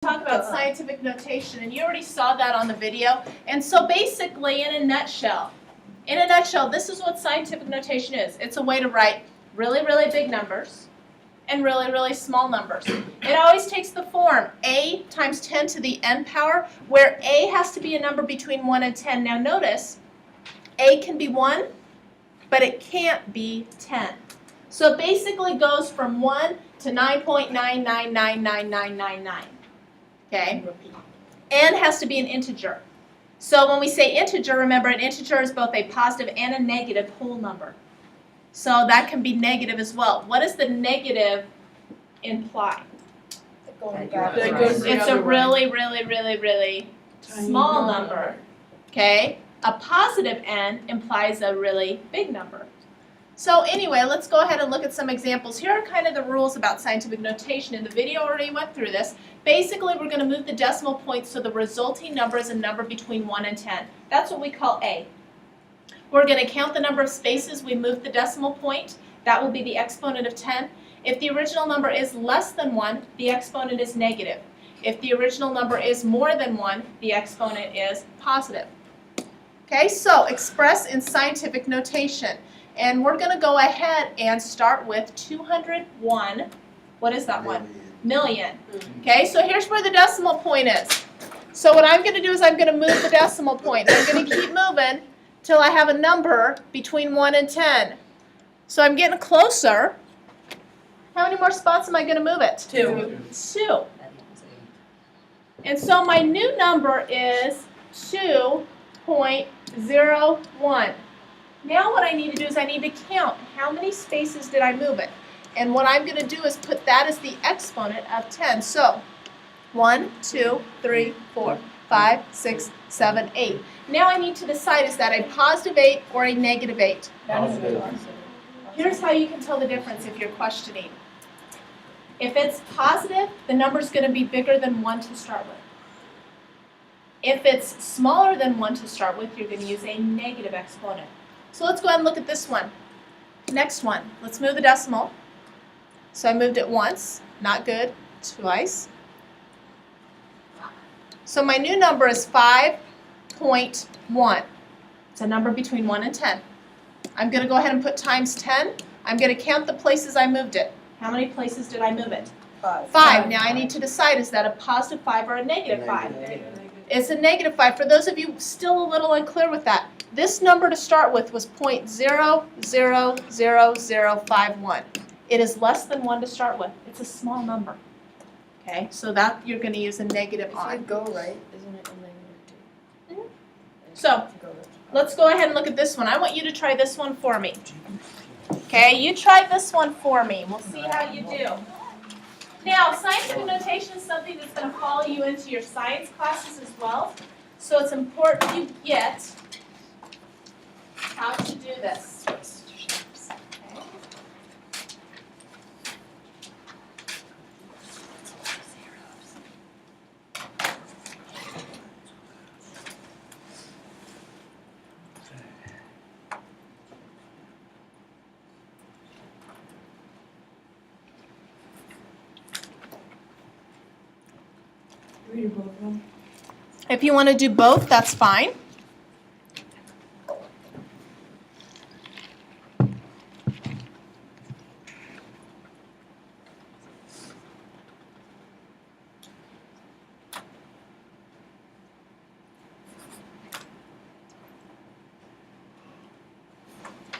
Talk about scientific notation, and you already saw that on the video. And so basically, in a nutshell, this is what scientific notation is. It's a way to write really, really big numbers and really, really small numbers. It always takes the form a times 10 to the n power, where a has to be a number between 1 and 10. Now notice, a can be 1, but it can't be 10. So it basically goes from 1 to 9.9999999. Okay? N has to be an integer. So when we say integer, remember an integer is both a positive and a negative whole number. So that can be negative as well. What does the negative imply? It's a really, really, really, really small number. Okay? A positive n implies a really big number. So anyway, let's go ahead and look at some examples. Here are kind of the rules about scientific notation. And the video already went through this. Basically, we're going to move the decimal point so the resulting number is a number between 1 and 10. That's what we call A. We're going to count the number of spaces we move the decimal point. That will be the exponent of 10. If the original number is less than 1, the exponent is negative. If the original number is more than 1, the exponent is positive. Okay, so express in scientific notation. And we're going to go ahead and start with 201. What is that one? Million. Okay, so here's where the decimal point is. So what I'm going to do is I'm going to move the decimal point. I'm going to keep moving till I have a number between 1 and 10. So I'm getting closer. How many more spots am I going to move it? 2. 2. And so my new number is 2.01. Now what I need to do is I need to count how many spaces did I move it. And what I'm going to do is put that as the exponent of 10. So 1, 2, 3, 4, 5, 6, 7, 8. Now I need to decide, is that a positive 8 or a negative 8? Positive. Here's how you can tell the difference if you're questioning. If it's positive, the number is going to be bigger than 1 to start with. If it's smaller than 1 to start with, you're going to use a negative exponent. So let's go ahead and look at this one. Next one. Let's move the decimal. So I moved it once. Not good. Twice. So my new number is 5.1. It's a number between 1 and 10. I'm going to go ahead and put times 10. I'm going to count the places I moved it. How many places did I move it? 5. Now I need to decide, is that a positive 5 or a negative 5? It's a negative 5. For those of you still a little unclear with that, this number to start with was 0.000051. It is less than 1 to start with. It's a small number. Okay, so that you're going to use a negative on. If you go right, isn't it a negative 2? So let's go ahead and look at this one. I want you to try this one for me. Okay, you try this one for me. We'll see how you do. Now, scientific notation is something that's going to follow you into your science classes as well. So it's important you get how to do this. Okay. If you want to do both, that's fine.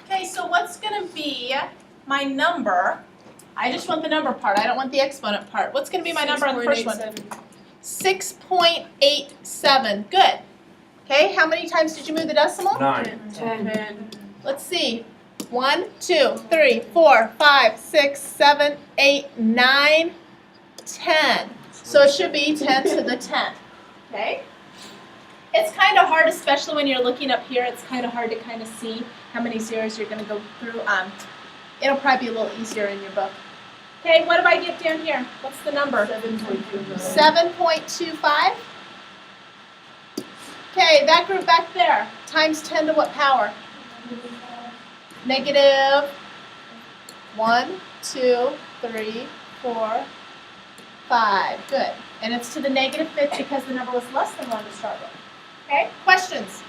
Okay, so what's going to be my number? I just want the number part. I don't want the exponent part. What's going to be my number on the first one? 6.87. Good. Okay, how many times did you move the decimal? 9. 10. Let's see. 1, 2, 3, 4, 5, 6, 7, 8, 9, 10. So it should be 10 to the 10. Okay? It's kind of hard, especially when you're looking up here. It's kind of hard to kind of see how many zeros you're going to go through. It'll probably be a little easier in your book. Okay, what do I get down here? What's the number? 7.25. 7.25. Okay, that group back there, times 10 to what power? Negative 1, 2, 3, 4, 5. Good. And it's to the negative fifth because the number was less than 1 to start with. Okay, questions?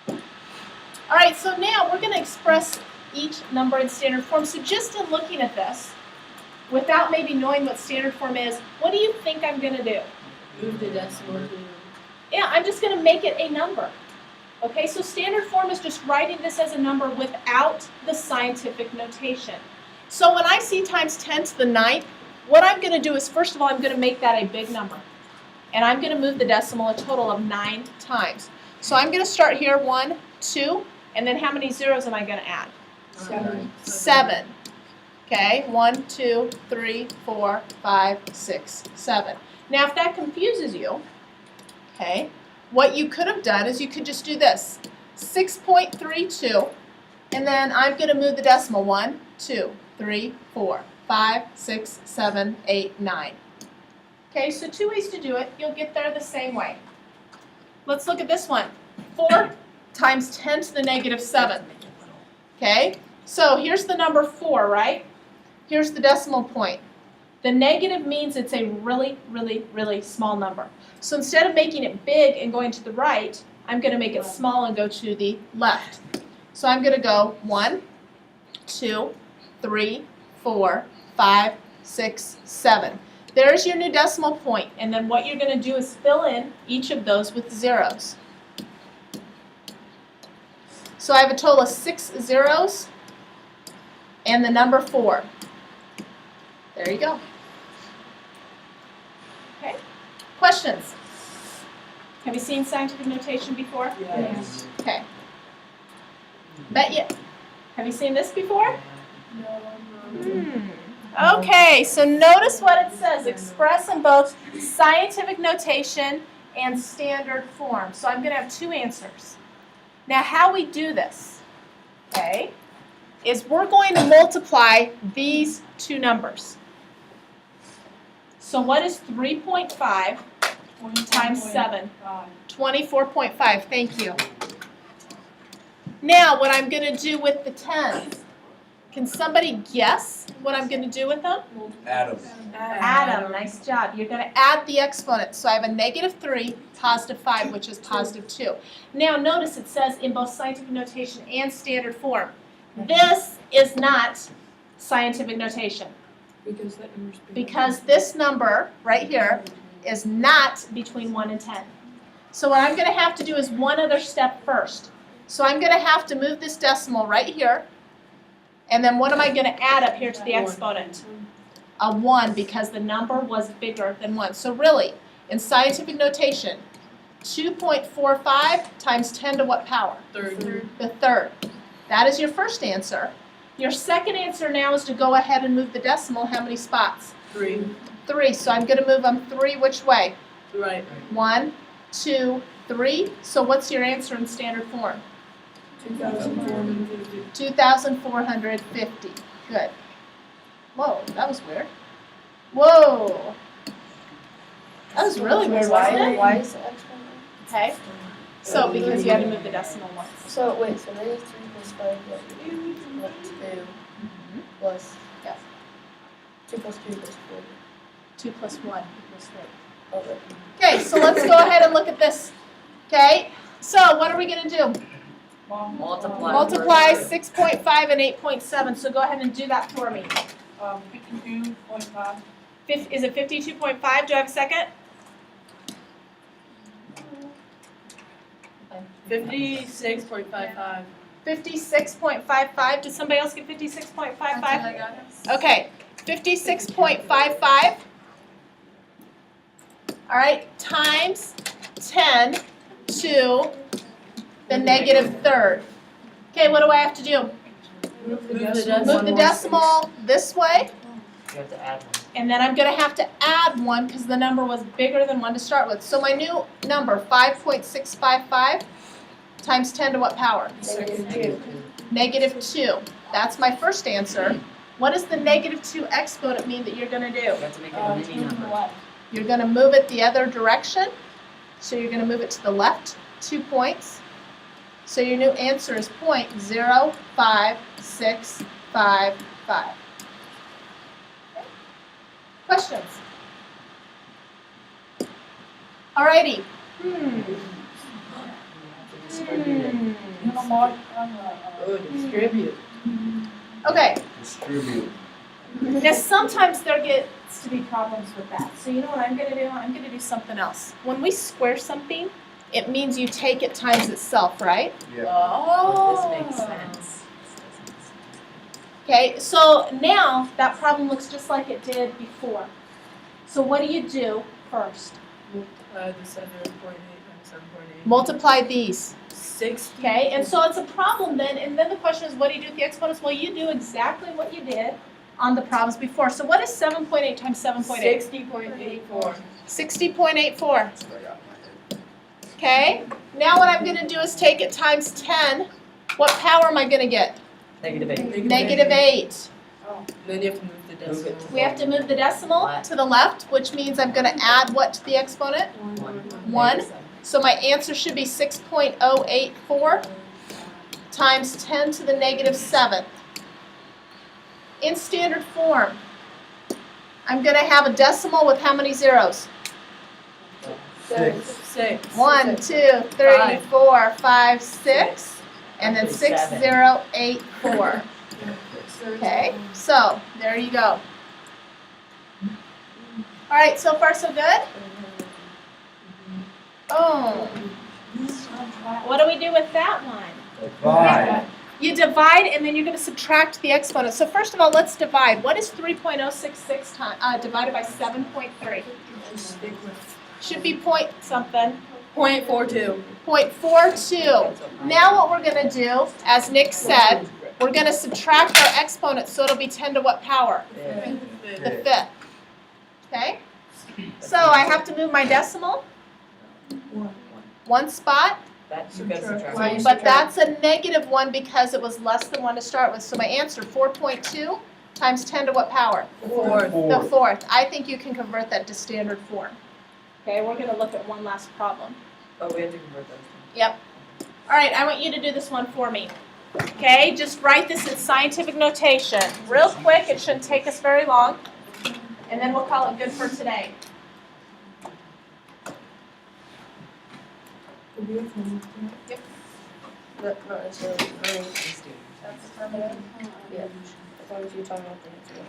All right, so now we're going to express each number in standard form. So just in looking at this, without maybe knowing what standard form is, what do you think I'm going to do? Move the decimal to. Yeah, I'm just going to make it a number. Okay, so standard form is just writing this as a number without the scientific notation. So when I see times 10 to the 9th, what I'm going to do is, first of all, I'm going to make that a big number. And I'm going to move the decimal a total of 9 times. So I'm going to start here, 1, 2, and then how many zeros am I going to add? 7. Okay, 1, 2, 3, 4, 5, 6, 7. Now if that confuses you, okay, what you could have done is you could just do this. 6.32, and then I'm going to move the decimal 1, 2, 3, 4, 5, 6, 7, 8, 9. Okay, so 2 ways to do it. You'll get there the same way. Let's look at this one. 4 times 10 to the negative 7. Okay, so here's the number 4, right? Here's the decimal point. The negative means it's a really, really, really small number. So instead of making it big and going to the right, I'm going to make it small and go to the left. So I'm going to go 1, 2, 3, 4, 5, 6, 7. There's your new decimal point, and then what you're going to do is fill in each of those with zeros. So I have a total of 6 zeros and the number 4. There you go. Okay. Questions? Have you seen scientific notation before? Yes. Okay. Bet you. Have you seen this before? Okay, so notice what it says. Express in both scientific notation and standard form. So I'm going to have 2 answers. Now how we do this, okay, is we're going to multiply these 2 numbers. So what is 3.5 times 7? 24.5. Thank you. Now what I'm going to do with the 10s. Can somebody guess what I'm going to do with them? Adam. Add them. Nice job. You're going to add the exponent. So I have a negative 3, positive 5, which is positive 2. Now notice it says in both scientific notation and standard form. This is not scientific notation Because that number's bigger. because this number right here is not between 1 and 10. So what I'm going to have to do is one other step first. So I'm going to have to move this decimal right here. And then what am I going to add up here to the exponent? A 1 because the number was bigger than 1. So really, in scientific notation, 2.45 times 10 to what power? Third. The third. That is your first answer. Your second answer now is to go ahead and move the decimal. How many spots? 3. 3. So I'm going to move them 3 which way? Right. 1, 2, 3. So what's your answer in standard form? 2,450. 2,450. Good. Whoa, that was weird. Whoa. That was really weird, wasn't it? Why is the exponent? Okay. So because you had to move the decimal once. So wait, so negative 3 plus 5 plus 2 plus, Yes. 2 plus 2 plus 4. 2 plus 1 equals 3. Okay. Okay, so let's go ahead and look at this. Okay, so what are we going to do? Multiply 6.5 and 8.7. So go ahead and do that for me. 52.5. Is it 52.5? Do I have a second? 56.55. 56.55. Did somebody else get 56.55? Okay, 56.55. All right, times 10 to the negative third. Okay, what do I have to do? Move Move the decimal this way, You have to add one. and then I'm going to have to add 1 because the number was bigger than 1 to start with. So my new number, 5.655 times 10 to what power? Negative 2. Negative 2. That's my first answer. What does the negative 2 exponent mean that you're going to do? You have to make it a mini number. You're going to move it the other direction. So you're going to move it to the left 2 points. So your new answer is 0.05655. Okay. Questions? Alrighty. Oh, distribute. Okay. Distribute. Now sometimes there gets to be problems with that. So you know what I'm gonna do? I'm gonna do something else. When we square something, it means you take it times itself, right? Yeah. Oh. This makes sense. Okay, so now that problem looks just like it did before. So what do you do first? Multiply the 7.8 times 7.8. Multiply these. 60. Okay, and so it's a problem then, and then the question is, what do you do with the exponents? Well, you do exactly what you did on the problems before. So what is 7.8 times 7.8? 60.84. 60.84. That's what I got in my head. Okay, now what I'm gonna do is take it times 10. What power am I gonna get? -8. Negative 8. Then you have to move the Move it. decimal. We have to move the decimal Left. to the left, which means I'm gonna add what to the exponent? 1. So my answer should be 6.084 times 10 to the -7th. In standard form, I'm going to have a decimal with how many zeros? 6. 6. 1, 2, 3, Five. 4, 5, 6, and then Actually, 6084. Okay, so there you go. All right, so far so good? Oh, what do we do with that one? Divide. You divide and then you're going to subtract the exponent. So first of all, let's divide. What is 3.066 divided by 7.3? Should be point something. 0.42. 0.42. Now what we're going to do, as Nick said, we're going to subtract our exponent, so it'll be 10 to what power? Yeah. The fifth. Okay? So I have to move my decimal one spot, That's you gotta subtract. Why you but that's a -1 because it was less than 1 to start with. So my answer, 4.2 times 10 to what power? 4. The fourth. I think you can convert that to standard form. Okay, we're going to look at one last problem. Oh, we have to convert those. Yep. All right, I want you to do this one for me. Okay, just write this in scientific notation. Real quick, it shouldn't take us very long. And then we'll call it good for today. Not necessarily green. Let's do it. That's affirmative? Yeah. As long as you're talking about the answer.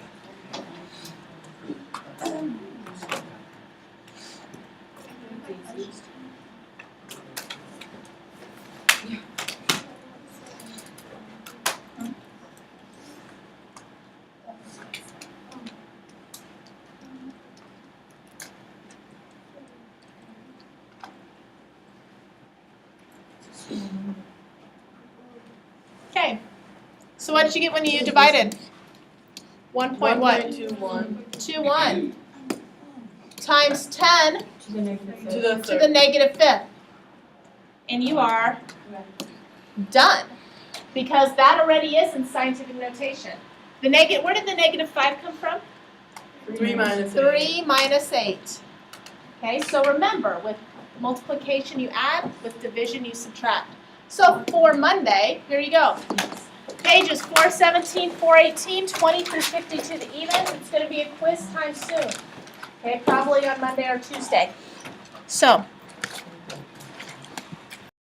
Okay. So what did you get when you divided? 1 point what? 1.21. 2, 1. Times 10 To the to the third. -5th. And you are done. Because that already is in scientific notation. Where did the -5 come from? 3 minus 8. 3 minus 8. Okay, so remember, with multiplication you add, with division you subtract. So for Monday, here you go. Pages 417, 418, 20 through 52 the even. It's going to be a quiz time soon. Okay, probably on Monday or Tuesday. So